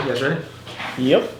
You guys ready? Yep.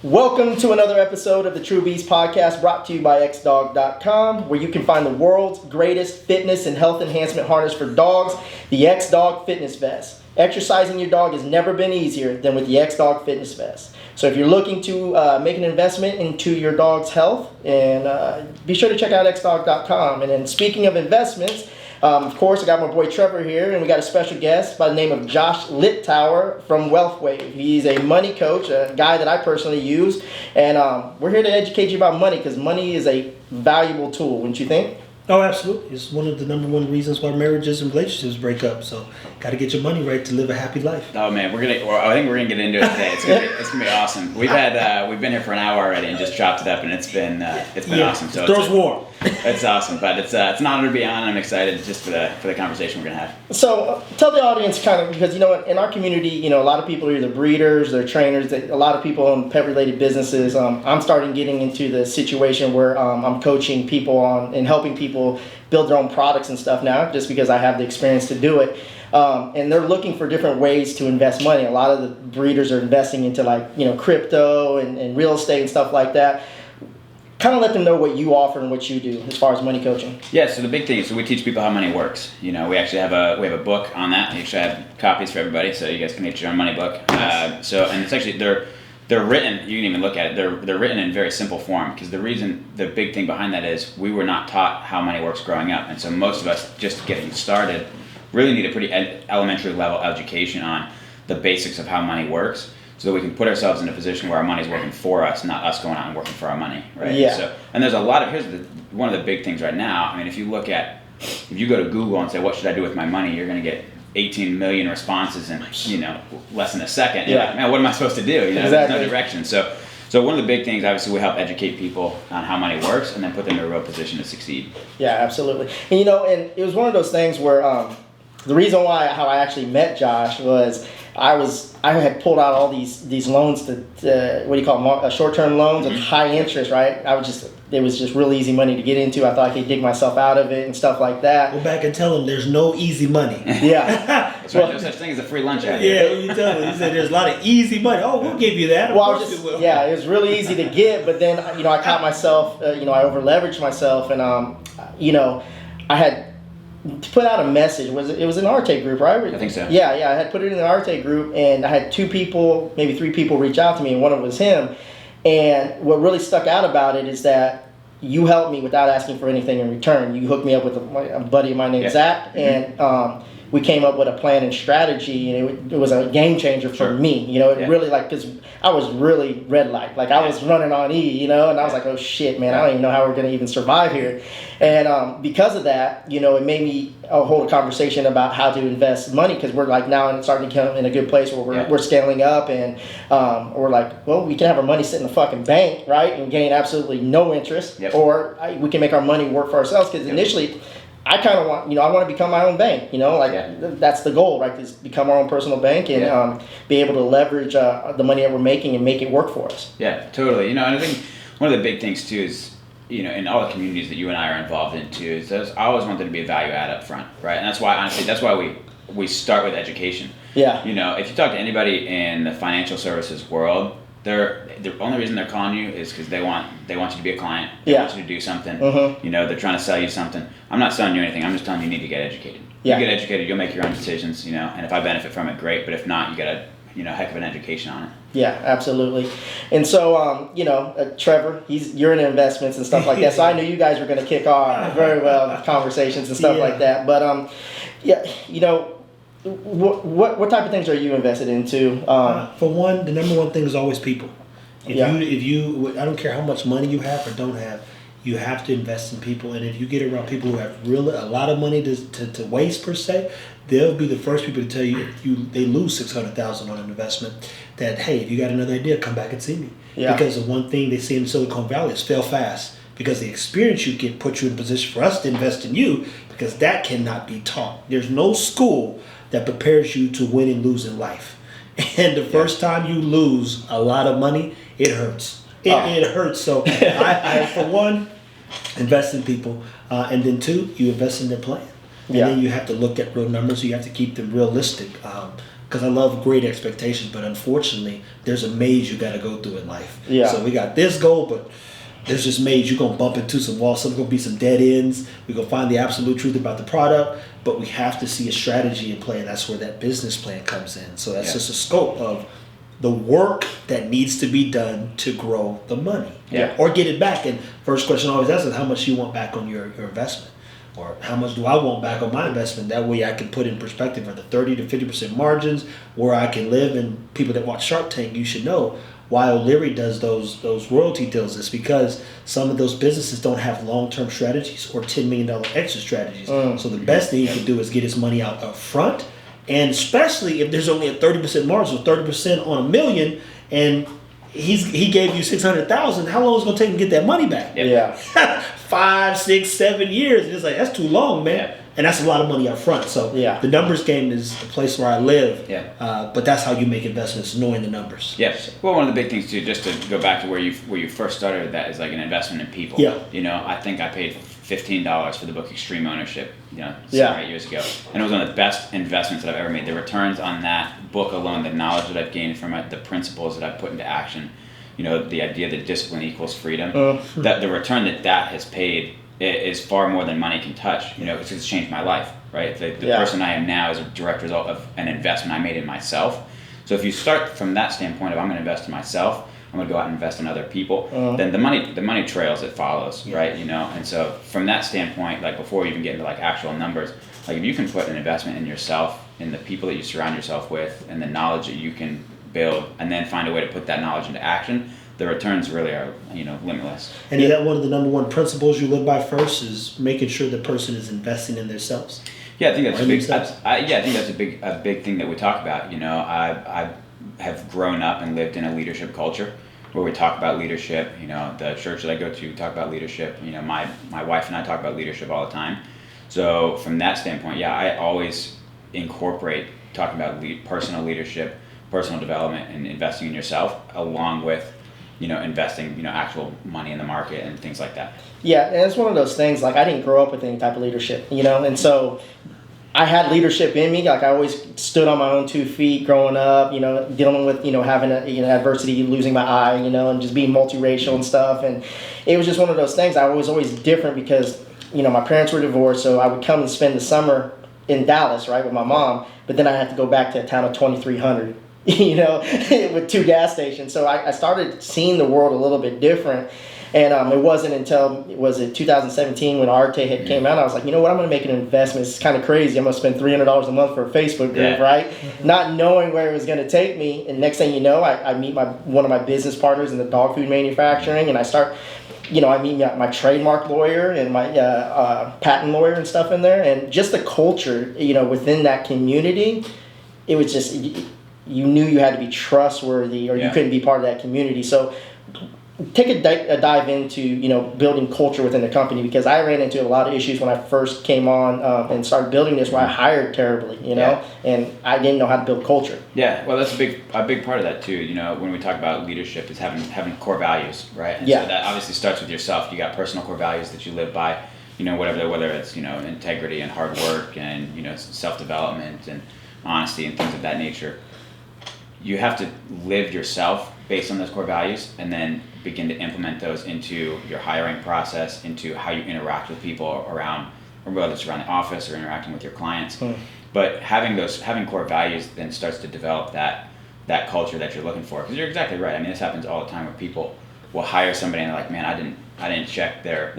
Welcome to another episode of the True Beast Podcast, brought to you by xdog.com, where you can find the world's greatest fitness and health enhancement harness for dogs, the X-Dog Fitness Vest. Exercising your dog has never been easier than with the X-Dog Fitness Vest. So if you're looking to make an investment into your dog's health, and be sure to check out xdog.com. And then speaking of investments, of course, I got my boy Trevor here, and we got a special guest by the name of Josh Littauer from WealthWave. He's a money coach, a guy that I personally use, and we're here to educate you about money, because money is a valuable tool, wouldn't you think? Oh, absolutely. It's one of the number one reasons why marriages and relationships break up. So, got to get your money right to live a happy life. Oh man, I think we're gonna get into it today. It's gonna be awesome. We've been here for an hour already and just chopped it up, and it's been awesome. So throws warm. It's awesome, but it's an honor to be on. I'm excited just for the conversation we're gonna have. So tell the audience kind of, because in our community, a lot of people are either breeders, they're trainers. A lot of people own pet-related businesses. I'm starting getting into the situation where I'm coaching people on and helping people build their own products and stuff now, just because I have the experience to do it. And they're looking for different ways to invest money. A lot of the breeders are investing into crypto and real estate and stuff like that. Kind of let them know what you offer and what you do as far as money coaching. Yeah, so the big thing is we teach people how money works. We actually have a book on that. We actually have copies for everybody, so you guys can get your own money book. And it's actually they're written. You can even look at it. They're written in very simple form, because the big thing behind that is we were not taught how money works growing up, and so most of us just getting started really need a pretty elementary level education on the basics of how money works, so that we can put ourselves in a position where our money's working for us, not us going out and working for our money, right? Yeah. So, and there's a lot of, one of the big things right now. I mean, if you go to Google and say, what should I do with my money? You're going to get 18 million responses in, less than a second. Yeah. Like, man, what am I supposed to do? Exactly. There's no direction. So one of the big things, obviously, we help educate people on how money works and then put them in a real position to succeed. Yeah, absolutely. And and it was one of those things where the reason how I actually met Josh was I had pulled out all these loans to what do you call them, short-term loans with high interest, right? It was just really easy money to get into. I thought I could dig myself out of it and stuff like that. Go back and tell them there's no easy money. Yeah. That's right. No such thing as a free lunch out here. Yeah, you tell them. He said there's a lot of easy money. Oh, we'll give you that. Well, it was really easy to get, but then I caught myself. I over leveraged myself, and I had put out a message. It was an Arte group, right? I think so. Yeah. I had put it in the Arte group, and I had 2 people, maybe 3 people reach out to me, and one of them was him. And what really stuck out about it is that you helped me without asking for anything in return. You hooked me up with a buddy of mine named Zach, and we came up with a plan and strategy, and it was a game changer for me. Really, because I was really red light. I was running on E, and I was like, oh shit, man, I don't even know how we're going to even survive here. And because of that, it made me hold a conversation about how to invest money, because we're now starting to come in a good place where we're scaling up, and we're like, well, we can have our money sit in the fucking bank, right, and gain absolutely no interest, or we can make our money work for ourselves, because initially, I kind of want, I want to become my own bank, that's the goal, right, is become our own personal bank and be able to leverage the money that we're making and make it work for us. Yeah, totally. And I think one of the big things too is, in all the communities that you and I are involved in too, is I always want there to be a value add up front, right? And that's why we start with education. Yeah. If you talk to anybody in the financial services world, the only reason they're calling you is because they want you to be a client. They want you to do something. Mm-hmm. They're trying to sell you something. I'm not selling you anything. I'm just telling you need to get educated. Yeah. You get educated, you'll make your own decisions. And if I benefit from it, great. But if not, you get a heck of an education on it. Yeah, absolutely. And so, Trevor, you're in investments and stuff like that. So I knew you guys were going to kick off very well with conversations and stuff like that. But what type of things are you invested into? For one, the number one thing is always people. If you, I don't care how much money you have or don't have, you have to invest in people. And if you get around people who have really a lot of money to waste per se, they'll be the first people to tell you if they lose $600,000 on an investment, that hey, if you got another idea, come back and see me. Yeah. Because the one thing they see in Silicon Valley is fail fast. Because the experience you get puts you in a position for us to invest in you, because that cannot be taught. There's no school that prepares you to win and lose in life. And the first time you lose a lot of money, it hurts. It hurts. So I, for one, invest in people. And then 2, you invest in their plan. And then you have to look at real numbers. You have to keep them realistic. because I love great expectations, but unfortunately, there's a maze you got to go through in life. Yeah. So we got this goal, but there's this maze. You're going to bump into some walls. Some going to be some dead ends. We're going to find the absolute truth about the product, but we have to see a strategy in play, and that's where that business plan comes in. So that's just a scope of the work that needs to be done to grow the money or get it back. And first question always asked is how much you want back on your investment, or how much do I want back on my investment? That way I can put in perspective are the 30 to 50% margins where I can live. And people that watch Shark Tank, you should know why O'Leary does those royalty deals. It's because some of those businesses don't have long-term strategies or $10 million exit strategies. So the best thing you can do is get his money out up front. And especially if there's only a 30% margin, so 30% on $1 million, and he gave you 600,000, how long is it gonna take him to get that money back? Yeah. 5, 6, 7 years. It's like, that's too long, man. Yeah. And that's a lot of money up front. So the numbers game is the place where I live. But that's how you make investments, knowing the numbers. Yes. Well, one of the big things too, just to go back to where you first started with that, is like an investment in people. Yeah. You know, I think I paid $15 for the book Extreme Ownership, 7 or 8 years ago, and it was one of the best investments that I've ever made. The returns on that book alone, the knowledge that I've gained from it, the principles that I've put into action, the idea that discipline equals freedom, that the return that has paid is far more than money can touch. Because it's changed my life, right? The person I am now is a direct result of an investment I made in myself. So if you start from that standpoint of I'm going to invest in myself, I'm going to go out and invest in other people, then the money trails, it follows, right? And so from that standpoint, like before we even get into like actual numbers, like if you can put an investment in yourself, in the people that you surround yourself with, and the knowledge that you can build, and then find a way to put that knowledge into action, the returns really are, limitless. And is that one of the number one principles you live by first, is making sure the person is investing in themselves? Yeah, I think that's I think that's a big thing that we talk about. I have grown up and lived in a leadership culture where we talk about leadership. The church that I go to, we talk about leadership. My wife and I talk about leadership all the time. So from that standpoint, I always incorporate talking about personal leadership, personal development, and investing in yourself, along with investing actual money in the market and things like that. Yeah, and it's one of those things, like I didn't grow up with any type of leadership, and so I had leadership in me. Like I always stood on my own 2 feet growing up, dealing with, having adversity, losing my eye, and just being multiracial and stuff. And it was just one of those things. I was always different because, my parents were divorced. So I would come and spend the summer in Dallas, right, with my mom. But then I had to go back to a town of 2,300, with 2 gas stations. So I started seeing the world a little bit different. And it wasn't until, 2017 when Arte had came out, I was like, you know what, I'm going to make an investment. It's kind of crazy. I'm going to spend $300 a month for a Facebook group, right? Not knowing where it was going to take me. And next thing you know, I meet one of my business partners in the dog food manufacturing, and I start, I meet my trademark lawyer and my patent lawyer and stuff in there. And just the culture, within that community, it was just, you knew you had to be trustworthy or you couldn't be part of that community. So take a dive into building culture within the company, because I ran into a lot of issues when I first came on and started building this, where I hired terribly, and I didn't know how to build culture. Yeah, well, that's a big part of that too. When we talk about leadership, is having core values, right? And so that obviously starts with yourself. You got personal core values that you live by, whether it's integrity and hard work and self-development and honesty and things of that nature. You have to live yourself based on those core values, and then begin to implement those into your hiring process, into how you interact with people around, or whether it's around the office or interacting with your clients. But having core values then starts to develop that culture that you're looking for. Because you're exactly right. I mean, this happens all the time where people will hire somebody and they're like, man, I didn't check their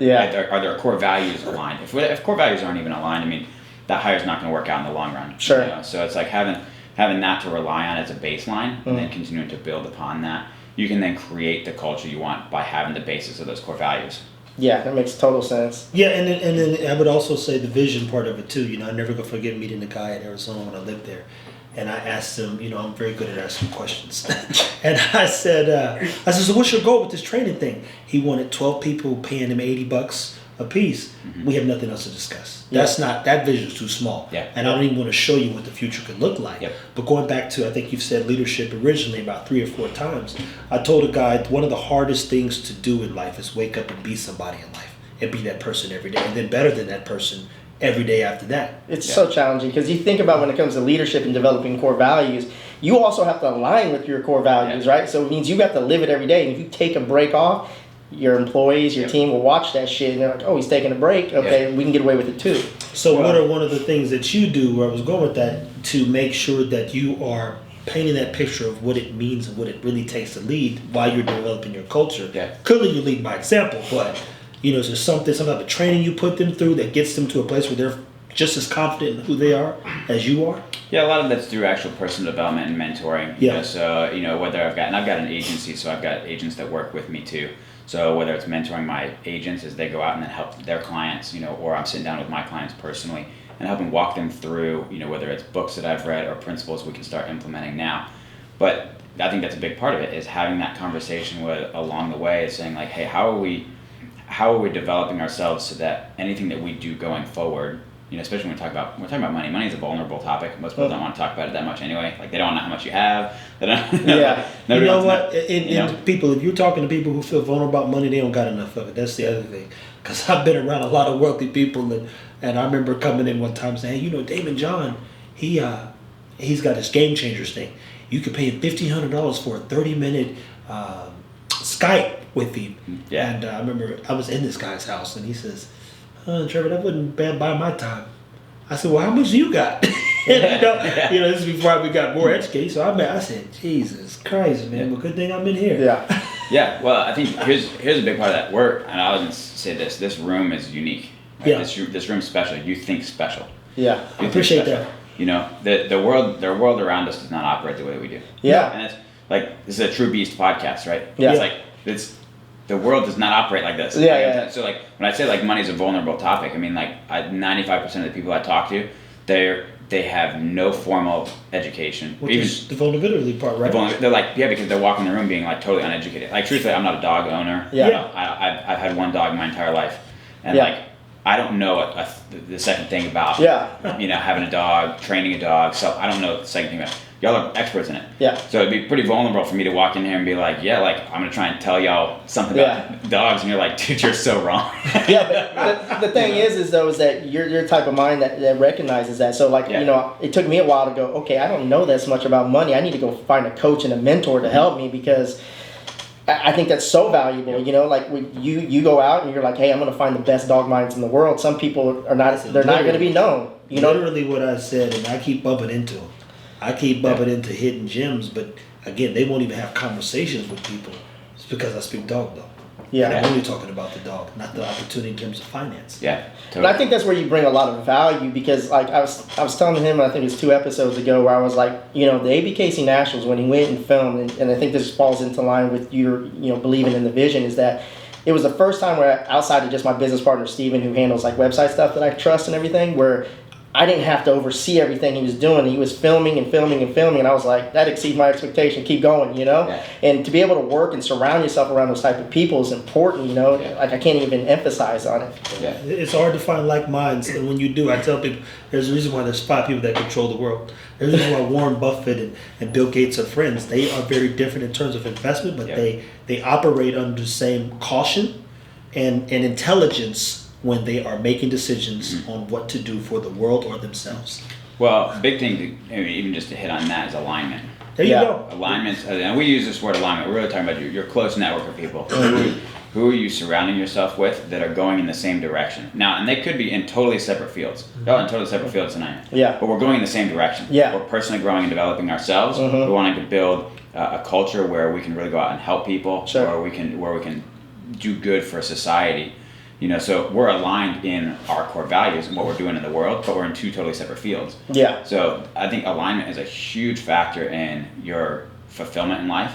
are their core values aligned? If core values aren't even aligned, I mean, that hire's not going to work out in the long run. Sure. So it's like having that to rely on as a baseline, and then continuing to build upon that. You can then create the culture you want by having the basis of those core values. Yeah, that makes total sense. Yeah, and then I would also say the vision part of it too. I never gonna forget meeting the guy in Arizona when I lived there, and I asked him. I'm very good at asking questions, and I said, so what's your goal with this training thing? He wanted 12 people paying him $80 a piece. We have nothing else to discuss. That vision is too small. And I don't even want to show you what the future could look like. But going back to, I think you've said leadership originally about 3 or 4 times. I told a guy, one of the hardest things to do in life is wake up and be somebody in life and be that person every day. And then better than that person, every day after that. It's so challenging because you think about when it comes to leadership and developing core values, you also have to align with your core values, right? So it means you have to live it every day. And if you take a break off, your employees, your team will watch that shit and they're like, oh, he's taking a break. Okay, we can get away with it too. So what are one of the things that you do, where I was going with that, to make sure that you are painting that picture of what it means and what it really takes to lead while you're developing your culture? Yeah. Clearly you lead by example, but is there some type of training you put them through that gets them to a place where they're just as confident in who they are as you are? Yeah, a lot of that's through actual personal development and mentoring. Yeah. So, whether I've got an agency, so I've got agents that work with me too. So whether it's mentoring my agents as they go out and then help their clients, or I'm sitting down with my clients personally and helping walk them through, whether it's books that I've read or principles we can start implementing now. But I think that's a big part of it, is having that conversation along the way, is saying like, hey, how are we developing ourselves so that anything that we do going forward, especially when we're talking about money. Money is a vulnerable topic. Most people don't want to talk about it that much anyway. Like, they don't know how much you have. They don't. You know what? People, if you're talking to people who feel vulnerable about money, they don't got enough of it. That's the other thing. Because I've been around a lot of wealthy people, and I remember coming in one time saying, hey, Damon John, he's got this Game Changers thing. You could pay him $1,500 for a 30-minute Skype with him. Yeah. And I remember I was in this guy's house, and he says, Trevor, that wouldn't buy my time. I said, well, how much do you got? This is before we got more educated. So I said, Jesus Christ, man. Well, good thing I'm in here. Yeah. Yeah. Well, I think here's a big part of that work. And I would say this room is unique. Right? Yeah. This room's special. You think special. Yeah. I appreciate that. The world around us does not operate the way that we do. Yeah. And it's like, this is a True Beast podcast, right? Yeah. The world does not operate like this. Yeah. So like, when I say like money is a vulnerable topic, I mean like 95% of the people I talk to, they have no formal education. Which is the vulnerability part, right? They're like, because they're walking in the room being like totally uneducated. Like, truthfully, I'm not a dog owner. Yeah. I've had one dog my entire life, and like, I don't know the second thing about having a dog, training a dog. So I don't know the second thing about it. Y'all are experts in it. Yeah. So it'd be pretty vulnerable for me to walk in here and be like, I'm gonna try and tell y'all something about dogs, and you're like, dude, you're so wrong. But the thing is that you're your type of mind that recognizes that. So like, it took me a while to go, okay, I don't know this much about money. I need to go find a coach and a mentor to help me, because I think that's so valuable. Like when you go out and you're like, hey, I'm going to find the best dog minds in the world. Some people are not, they're not going to be known. Literally what I said, and I keep bumping into them. I keep bumping into hidden gems, but again, they won't even have conversations with people. It's because I speak dog though. Yeah. I'm only talking about the dog, not the opportunity in terms of finance. Yeah. Totally. And I think that's where you bring a lot of value, because like I was telling him, I think it was 2 episodes ago, where I was like, the ABKC Nationals, when he went and filmed, and I think this falls into line with your, believing in the vision, is that it was the first time where, outside of just my business partner, Steven, who handles like website stuff that I trust and everything, where I didn't have to oversee everything he was doing. He was filming and filming and filming, and I was like, that exceeds my expectation. Keep going, Yeah. And to be able to work and surround yourself around those type of people is important, Like, I can't even emphasize on it. Yeah. It's hard to find like minds, and when you do, I tell people there's a reason why there's 5 people that control the world. There's a reason why Warren Buffett and Bill Gates are friends. They are very different in terms of investment, but they operate under the same caution and intelligence when they are making decisions on what to do for the world or themselves. Well, big thing, even just to hit on that, is alignment. There you go. Alignment, and we use this word alignment. We're really talking about your close network of people. Who are you surrounding yourself with that are going in the same direction? Now, and they could be in totally separate fields. They're all in totally separate fields tonight. Yeah. But we're going in the same direction. Yeah. We're personally growing and developing ourselves. We're wanting to build a culture where we can really go out and help people, where we can do good for society. So we're aligned in our core values and what we're doing in the world, but we're in 2 totally separate fields. Yeah. So I think alignment is a huge factor in your fulfillment in life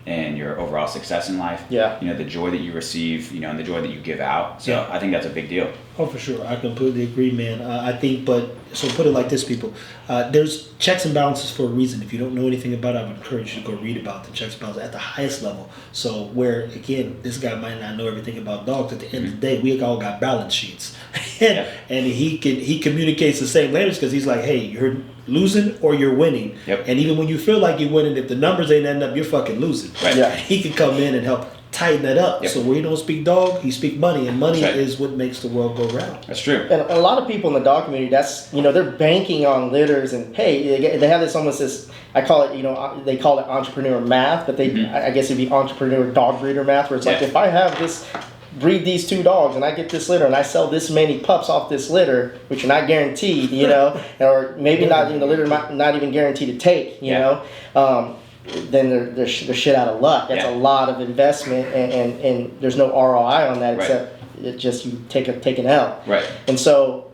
and your overall success in life. Yeah. The joy that you receive, and the joy that you give out. So I think that's a big deal. Oh, for sure. I completely agree, man. I think, so put it like this, people. There's checks and balances for a reason. If you don't know anything about it, I would encourage you to go read about the checks and balances at the highest level. So where, again, this guy might not know everything about dogs. At the end of the day, we all got balance sheets. And he communicates the same language, because he's like, hey, you're losing or you're winning. Yep. And even when you feel like you're winning, if the numbers ain't ending up, you're fucking losing. Right. Yeah. He can come in and help tighten that up. Yep. So where you don't speak dog, you speak money, and money That's right. is what makes the world go round. That's true. And a lot of people in the dog community, that's, they're banking on litters, and hey, they have this almost this, I call it, they call it entrepreneur math, but I guess it'd be entrepreneur dog breeder math, where it's like, if I have this, breed these 2 dogs and I get this litter and I sell this many pups off this litter, which are not guaranteed, or maybe not, the litter not even guaranteed to take, then they're shit out of luck. That's a lot of investment, and there's no ROI on that, except it just you take an L. Right. And so,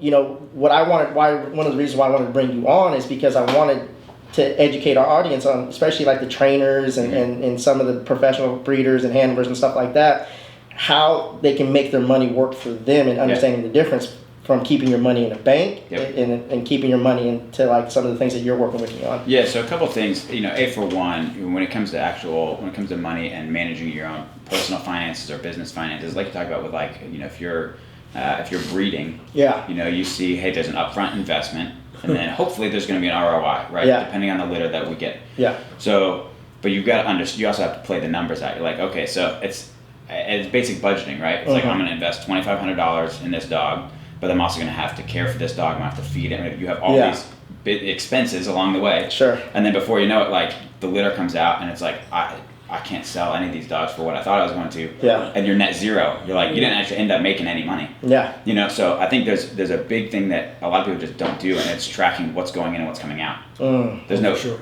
what I wanted, one of the reasons why I wanted to bring you on is because I wanted to educate our audience on, especially like the trainers and some of the professional breeders and handlers and stuff like that, how they can make their money work for them, and understanding the difference from keeping your money in a bank and keeping your money into like some of the things that you're working with me on. Yeah, so a couple of things, A, for one, when it comes to money and managing your own personal finances or business finances, like you talk about with like, if you're breeding, you see, hey, there's an upfront investment, and then hopefully there's going to be an ROI, right? Yeah. Depending on the litter that we get. Yeah. So, but you've got to you also have to play the numbers out. You're like, okay, so it's basic budgeting, right? It's like, I'm going to invest $2,500 in this dog, but I'm also going to have to care for this dog. I'm going to have to feed it. You have all these big expenses along the way. Sure. And then before you know it, like the litter comes out, and it's like, I can't sell any of these dogs for what I thought I was going to. Yeah. And you're net zero. You're like, you didn't actually end up making any money. Yeah. So I think there's a big thing that a lot of people just don't do, and it's tracking what's going in and what's coming out. There's no, sure.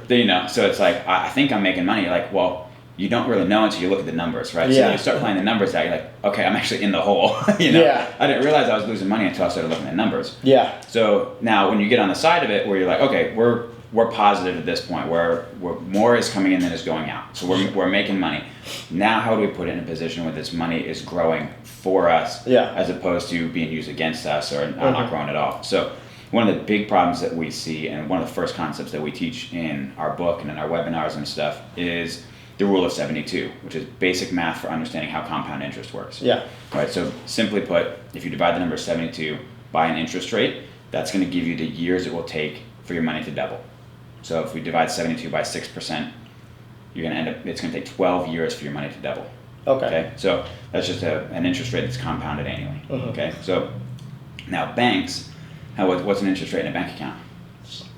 So it's like, I think I'm making money. Like, well, you don't really know until you look at the numbers, right? Yeah. So you start playing the numbers out, you're like, okay, I'm actually in the hole. Yeah. I didn't realize I was losing money until I started looking at numbers. Yeah. So now when you get on the side of it where you're like, okay, we're positive at this point where more is coming in than is going out. So we're making money. Now how do we put it in a position where this money is growing for us as opposed to being used against us or not growing at all? So one of the big problems that we see, and one of the first concepts that we teach in our book and in our webinars and stuff, is the rule of 72, which is basic math for understanding how compound interest works. Yeah. Right. So simply put, if you divide the number 72 by an interest rate, that's going to give you the years it will take for your money to double. So if we divide 72 by 6%, you're going to it's going to take 12 years for your money to double. Okay. So that's just an interest rate that's compounded annually. Okay. So now banks, what's an interest rate in a bank account?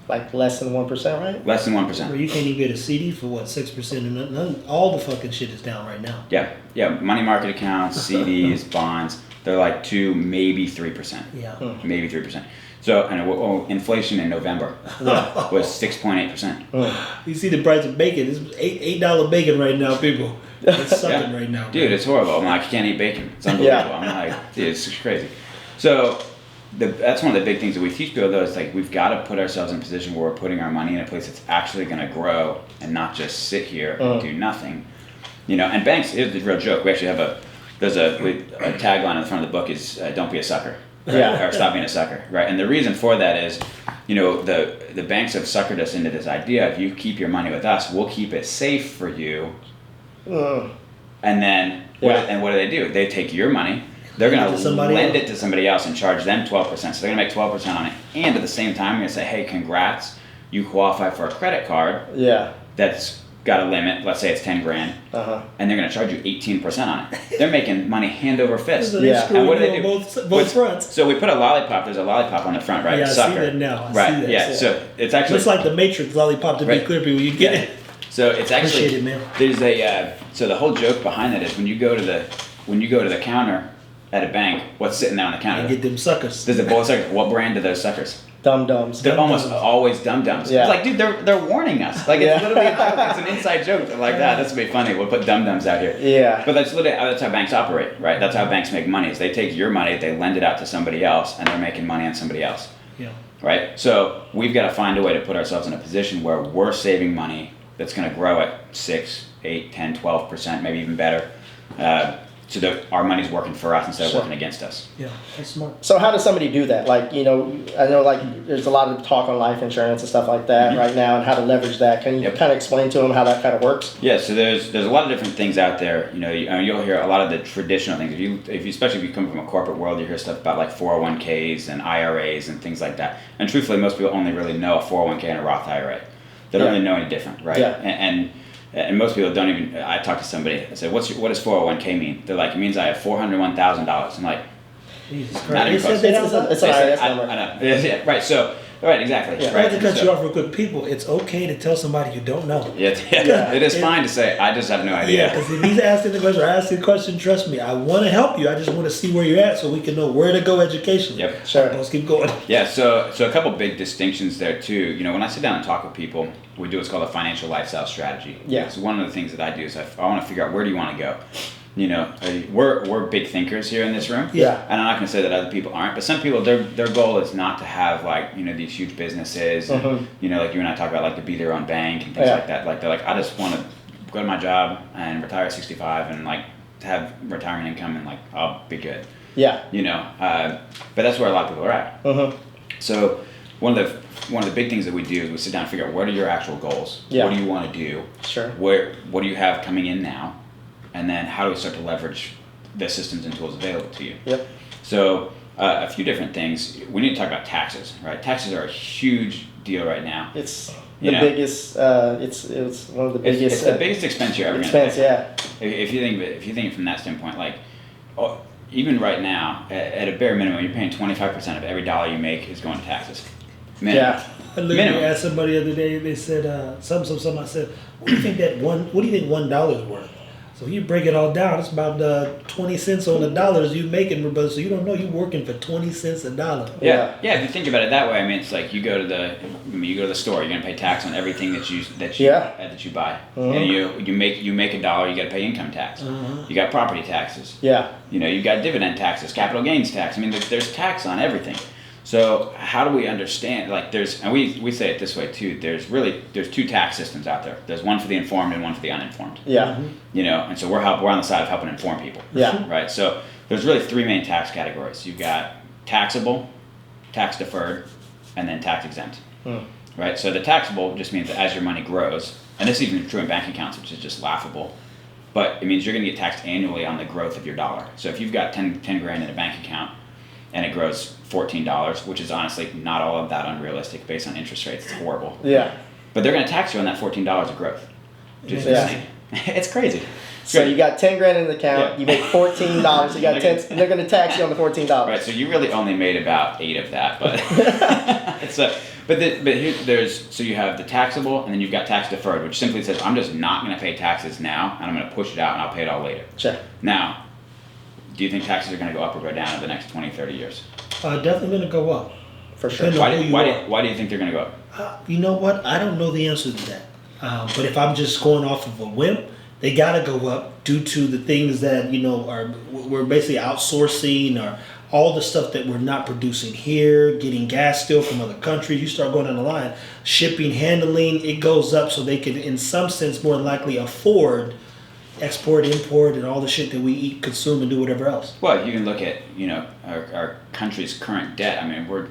Like less than 1%, right? Less than 1%. Where you can't even get a CD for 6%, and all the fucking shit is down right now. Yeah. Money market accounts, CDs, bonds, they're like 2, maybe 3%. Yeah. Maybe 3%. So, and inflation in November was 6.8%. You see the price of bacon? It's $8 bacon right now, people. It's something right now. Dude, it's horrible. I'm like, I can't eat bacon. It's unbelievable. I'm like, dude, it's crazy. So that's one of the big things that we teach people, though. Is like, we've got to put ourselves in a position where we're putting our money in a place that's actually going to grow and not just sit here and do nothing. And banks, here's the real joke. We actually have a tagline on the front of the book is don't be a sucker. Right? Or stop being a sucker, right? And the reason for that is, the banks have suckered us into this idea: if you keep your money with us, we'll keep it safe for you. And then, what do? They take your money, they're going to lend it to somebody else and charge them 12%. So they're going to make 12% on it, and at the same time, you're going to say, hey, congrats, you qualify for a credit card. That's got a limit. Let's say it's $10,000, and they're going to charge you 18% on it. They're making money hand over fist. And what do they do? Both fronts. So we put a lollipop. There's a lollipop on the front, right? Yeah, Sucker. I see that now. Right. Yeah. So it's actually looks like the Matrix lollipop to be clear, people. You get it. So it's actually Appreciate it, man. There's a so the whole joke behind that is when you go to the counter at a bank, what's sitting there on the counter? You get them suckers. There's a bowl of suckers. What brand are those suckers? Dum-dums. They're almost always dum-dums. Yeah. It's like, dude, they're warning us. Like, it's literally a joke. It's an inside joke. They're like, this will be funny. We'll put dum-dums out here. Yeah. But that's how banks operate, right? That's how banks make money. Is they take your money, they lend it out to somebody else, and they're making money on somebody else. Yeah. Right? So we've got to find a way to put ourselves in a position where we're saving money that's going to grow at 6, 8, 10, 12%, maybe even better. So that our money's working for us instead of working against us. Yeah, that's smart. So how does somebody do that? Like, I know like there's a lot of talk on life insurance and stuff like that right now, and how to leverage that. Can you kind of explain to them how that kind of works? Yeah, so there's a lot of different things out there. You'll hear a lot of the traditional things. If you especially if you come from a corporate world, you hear stuff about like 401ks and IRAs and things like that. And truthfully, most people only really know a 401k and a Roth IRA. They don't really know any different, right? Yeah. And and most people don't even. I talked to somebody. I said, what does 401k mean? They're like, it means I have $401,000. I'm like, Jesus not Christ. even They close. said that out It's loud? an IRS I number. know. Yeah, right. So, right, exactly. Yeah. I Right. have to cut so, you off real quick. People, it's okay to tell somebody you don't know. Yeah. It is fine to say, I just have no Yeah, idea. because if he's asking the question or asking the question, trust me, I want to help you. I just want to see where you're at so we can know where to go educationally. Yep. Sure. Let's keep going. Yeah, so a couple big distinctions there too. You know, when I sit down and talk with people, we do what's called a financial lifestyle strategy. Yeah. So one of the things that I do is I want to figure out, where do you want to go? You know, we're big thinkers here in this room. Yeah. And I'm not going to say that other people aren't, but some people, their goal is not to have, like, you know, these huge businesses, and, you know, like you and I talk about, like, to be their own bank and things Yeah. like that. Like, they're like, I just want to go to my job and retire at 65 and, like, have retirement income, and, like, I'll be good. Yeah. You know, but that's where a lot of people are at. So one of the big things that we do is we sit down and figure out, what are your actual goals? Yeah. What do you want to do? Sure. What do you have coming in now? And then how do we start to leverage the systems and tools available to you? Yep. So a few different things. We need to talk about taxes, right? Taxes are a huge deal right now. It's You the know. biggest. It's one of the biggest. It's the biggest expense you're ever going expense. to pay. Yeah. If you think it from that standpoint, like, even right now, at a bare minimum, you're paying 25% of every dollar you make is going to taxes. Minimum. Yeah. I literally Minimum. asked somebody the other day. They said something. I said, "What do you think $1 is worth?" So you break it all down. It's about 20 cents on the dollars you making, brother. So you don't know you're working for 20 cents a dollar. Yeah. If you think about it that way, I mean, it's like you go to the store. You're gonna pay tax on everything that you buy, and you make a dollar. You got to pay income tax. You got property taxes. Yeah. You know, you got dividend taxes, capital gains tax. I mean, there's tax on everything. So how do we understand? Like, and we say it this way too. There's two tax systems out there. There's one for the informed and one for the uninformed. Yeah. You know, and so we're on the side of helping inform people. Yeah. Right. So there's really three main tax categories. You've got taxable, tax deferred, and then tax exempt. Right. So the taxable just means that as your money grows, and this is even true in bank accounts, which is just laughable, but it means you're going to get taxed annually on the growth of your dollar. So if you've got 10 grand in a bank account and it grows $14, which is honestly not all of that unrealistic based on interest rates, it's horrible. Yeah. But they're going to tax you on that $14 of growth. Just Yeah. insane. It's crazy. So you got 10 grand in the account. Yeah. You make $14. You got 10. They're going to tax you on the $14. Right, so you really only made about 8 of that, but so you have the taxable, and then you've got tax deferred, which simply says I'm just not going to pay taxes now, and I'm going to push it out, and I'll pay it all later. Sure. Now, do you think taxes are going to go up or go down in the next 20, 30 years? Definitely going to go up. For sure. Depending Why do you think they're going to go up? You know what? I don't know the answer to that. But if I'm just going off of a whim, they got to go up due to the things that, you know, we're basically outsourcing, or all the stuff that we're not producing here, getting gas still from other countries. You start going down the line, shipping, handling, it goes up so they can, in some sense, more than likely afford export, import, and all the shit that we eat, consume, and do whatever else. Well, you can look at, you know, our country's current debt. I mean,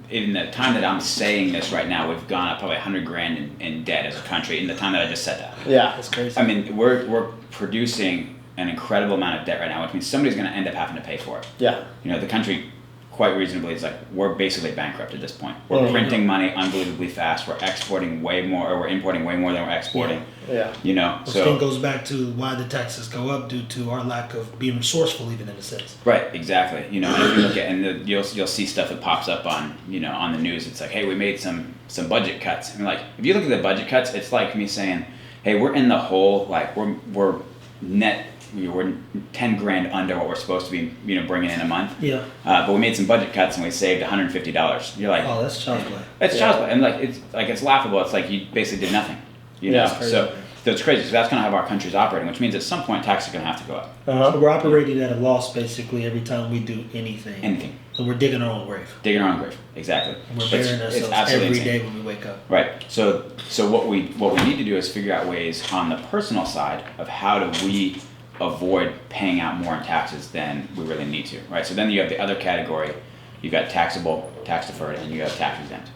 in the time that I'm saying this right now, we've gone up probably 100 grand in debt as a country in the time that I just said that. Yeah. That's crazy. I mean, we're producing an incredible amount of debt right now, which means somebody's going to end up having to pay for it. Yeah. You know, the country, quite reasonably, is like, we're basically bankrupt at this point. We're printing money unbelievably fast. We're exporting way more, or we're importing way more than we're exporting. Yeah. You know, Which thing goes back to why the taxes go up, due to our lack of being resourceful, even in a sense. Right, exactly. You know, and if you look at, you'll see stuff that pops up on the news. It's like, hey, we made some budget cuts. I mean, like, if you look at the budget cuts, it's like me saying, hey, we're in the hole. Like, we're net. We're 10 grand under what we're supposed to be, bringing in a month. Yeah. But we made some budget cuts and we saved $150. You're like, Oh, that's child's play. it's child's play, and it's laughable. It's like you basically did nothing. You know, Yeah, crazy. so it's crazy. So that's kind of how our country's operating, which means at some point taxes are going to have to go up. So we're operating at a loss basically every time we do anything. Anything. So we're digging our own grave. Digging our own grave. Exactly. And we're It's burying ourselves absolutely every insane. day when we wake up. Right. So what we need to do is figure out ways on the personal side of how do we avoid paying out more in taxes than we really need to. Right. So then you have the other category. You've got taxable, tax deferred, and you have tax exempt.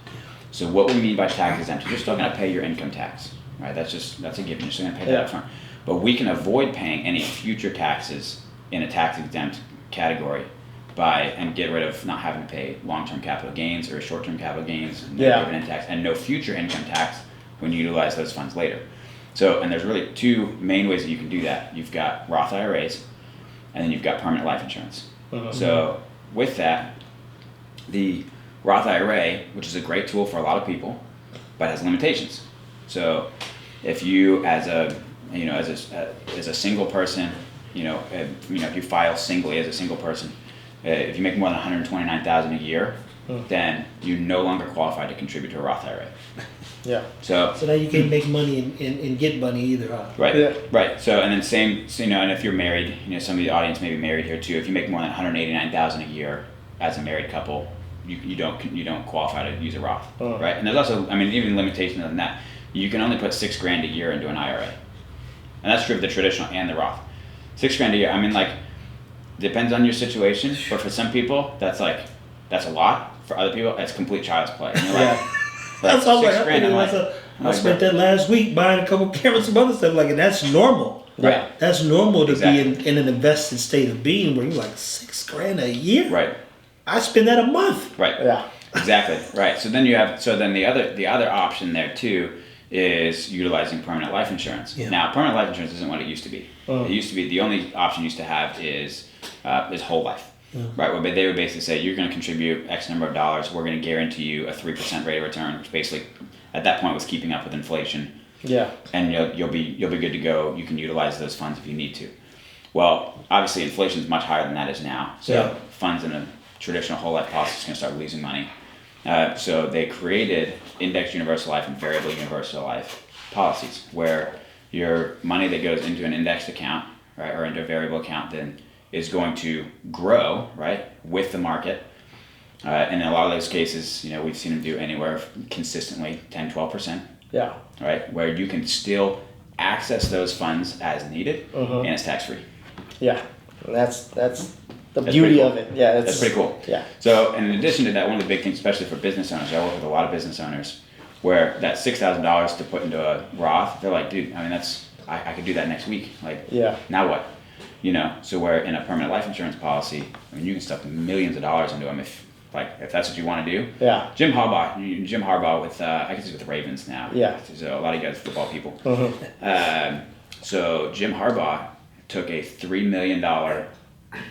So what we mean by tax exempt is you're still going to pay your income tax. Right. That's a given. You're still going to pay that up front. But we can avoid paying any future taxes in a tax exempt category and get rid of not having to pay long-term capital gains or short-term capital gains, no dividend tax, and no future income tax when you utilize those funds later. So, and there's really two main ways that you can do that. You've got Roth IRAs, and then you've got permanent life insurance. So with that, the Roth IRA, which is a great tool for a lot of people, but has limitations. So if you as a single person, if you file singly as a single person, if you make more than $129,000 a year, then you no longer qualify to contribute to a Roth IRA. Yeah. So now you can't make money and get money either, huh? Right. Yeah. Right. So and then same. So, and if you're married, some of the audience may be married here too. If you make more than $189,000 a year as a married couple, you don't qualify to use a Roth. Right. And there's also, even limitations on that. You can only put $6,000 a year into an IRA, and that's true of the traditional and the Roth. $6,000 a year. Depends on your situation, but for some people that's a lot. For other people, it's complete child's play. And you're That's all $6,000. I spent that last week buying a couple cameras and other stuff and that's normal. Yeah. That's normal to Exactly. be in an invested state of being where you're like $6,000 a year. Right. I spend that a month. Right. Yeah. Exactly. Right. So then the other option there too is utilizing permanent life insurance. Yeah. Now, permanent life insurance isn't what it used to be. It used to be the only option you used to have is whole life. Right, well, they would basically say you're going to contribute X number of dollars. We're going to guarantee you a 3% rate of return, which basically, at that point, was keeping up with inflation. Yeah. And you'll be good to go. You can utilize those funds if you need to. Well, obviously, inflation is much higher than that is now. So funds in a traditional whole life policy is going to start losing money. So they created indexed universal life and variable universal life policies, where your money that goes into an indexed account, right, or into a variable account, then is going to grow, right, with the market. And in a lot of those cases, we've seen them do anywhere consistently 10, 12%. Yeah. Right, where you can still access those funds as needed, and it's tax free. Yeah. And that's the beauty cool. of it. Yeah. That's pretty cool. Yeah. So, in addition to that, one of the big things, especially for business owners, I work with a lot of business owners, where that $6,000 to put into a Roth, they're like, dude, I could do that next week. Like, now what? So where in a permanent life insurance policy, you can stuff millions of dollars into them if that's what you want to do. Yeah. Jim Harbaugh with I guess he's with the Ravens now. Yeah. So a lot of you guys are football people. So Jim Harbaugh took a $3 million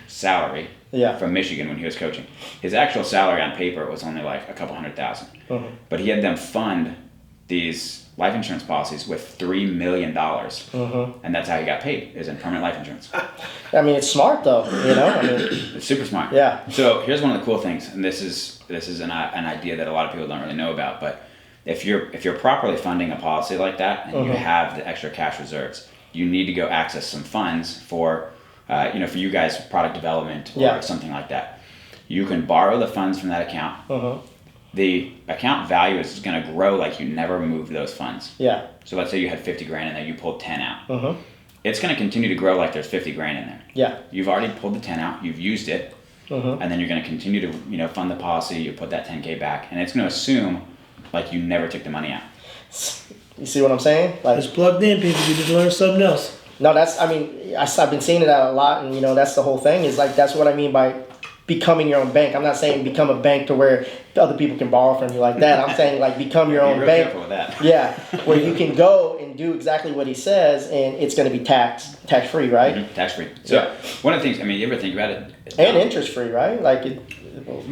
salary from Michigan when he was coaching. His actual salary on paper was only like a couple $100,000, but he had them fund these life insurance policies with $3 million, and that's how he got paid, is in permanent life insurance. It's smart though, It's super smart. Yeah. So here's one of the cool things, and this is an idea that a lot of people don't really know about, but if you're properly funding a policy like that, and you have the extra cash reserves, you need to go access some funds for you guys, product development or something like that. You can borrow the funds from that account. The account value is going to grow like you never moved those funds. Yeah. So let's say you had 50 grand in there, you pulled 10 out. It's going to continue to grow like there's 50 grand in there. Yeah. You've already pulled the 10 out, you've used it, and then you're going to continue to fund the policy. You put that 10K back, and it's going to assume like you never took the money out. You see what I'm saying? It's plugged in, people. You just learn something else. No, I've been seeing it a lot, and that's the whole thing. Is like that's what I mean by becoming your own bank. I'm not saying become a bank to where other people can borrow from you like that. I'm saying like become your own bank. Careful with that. Yeah, where you can go and do exactly what he says, and it's going to be tax free, right? Tax free. So one of the things, you ever think about it? And interest free, right? Like it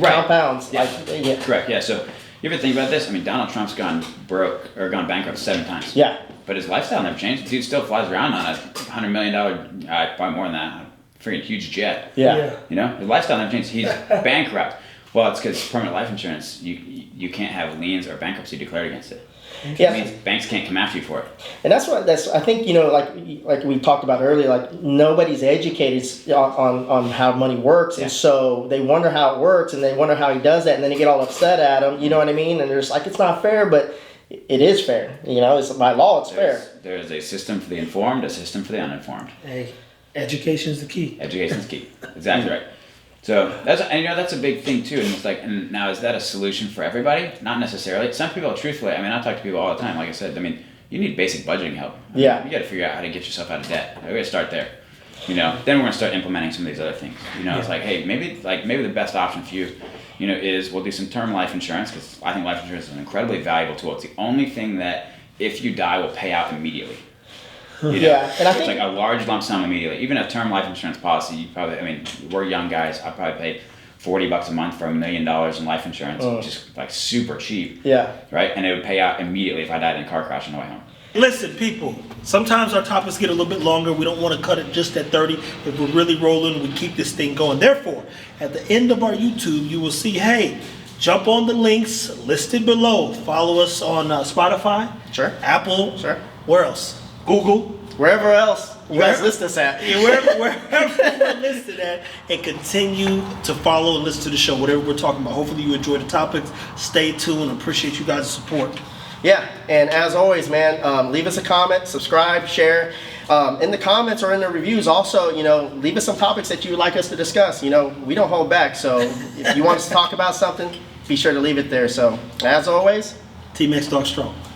compounds. Yeah. Like Correct. Yeah. So you ever think about this? Donald Trump's gone broke or gone bankrupt 7 times. Yeah. But his lifestyle never changed. Dude still flies around on a $100 million, probably more than that, freaking huge jet. Yeah. His lifestyle never changed. He's bankrupt. Well, it's because permanent life insurance, you can't have liens or bankruptcy declared against it. Yeah. It means banks can't come after you for it. And I think like we talked about earlier, like nobody's educated on how money works, and so they wonder how it works, and they wonder how he does that, and then they get all upset at him. You know what I mean? And they're just like, it's not fair, but it is fair. It's by law, it's fair. There's a system for the informed, a system for the uninformed. Hey, education's the key. Education's key. Exactly right. So that's a big thing too. And it's like, and now is that a solution for everybody? Not necessarily. Some people, truthfully, I talk to people all the time. Like I said, you need basic budgeting help. You got to figure out how to get yourself out of debt. We got to start there. Then we're going to start implementing some of these other things. It's like, hey, maybe the best option for you, is we'll do some term life insurance, because I think life insurance is an incredibly valuable tool. It's the only thing that if you die will pay out immediately. You know? Yeah, and I It's think like a large lump sum immediately. Even a term life insurance policy, you probably, I mean, we're young guys. I probably paid $40 a month for $1 million in life insurance, which is like super cheap. Yeah. Right? And it would pay out immediately if I died in a car crash on the way home. Listen, people, sometimes our topics get a little bit longer. We don't want to cut it just at 30. If we're really rolling, we keep this thing going. Therefore, at the end of our YouTube, you will see, hey, jump on the links listed below. Follow us on Spotify, Sure. Apple, Sure. where else? Google. Wherever else you guys listen us at. Yeah, wherever we're listed at, and continue to follow and listen to the show, whatever we're talking about. Hopefully you enjoy the topics. Stay tuned. Appreciate you guys' support. Yeah, and as always, man, leave us a comment, subscribe, share. In the comments or in the reviews, also, leave us some topics that you would like us to discuss. We don't hold back. So if you want us to talk about something, be sure to leave it there. So as always, Team X Dog Strong.